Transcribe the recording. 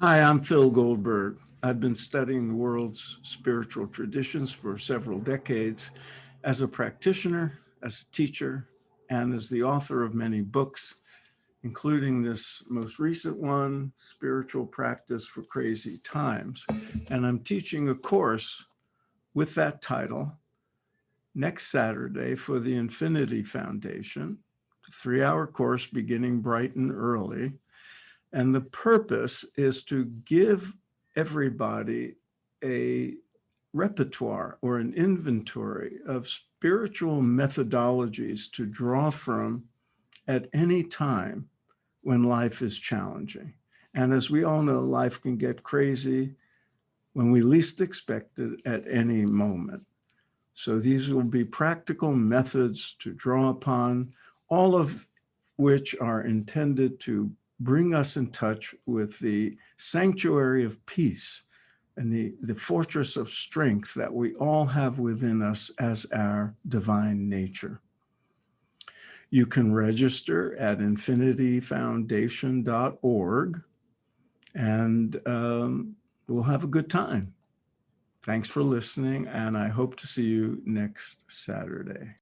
Hi, I'm Phil Goldberg. I've been studying the world's spiritual traditions for several decades as a practitioner, as a teacher, and as the author of many books, including this most recent one, Spiritual Practice for Crazy Times. And I'm teaching a course with that title next Saturday for the Infinity Foundation, a 3-hour course beginning bright and early. And the purpose is to give everybody a repertoire or an inventory of spiritual methodologies to draw from at any time when life is challenging. And as we all know, life can get crazy when we least expect it at any moment. So these will be practical methods to draw upon, all of which are intended to bring us in touch with the sanctuary of peace and the fortress of strength that we all have within us as our divine nature. You can register at infinityfoundation.org, and we'll have a good time. Thanks for listening, and I hope to see you next Saturday.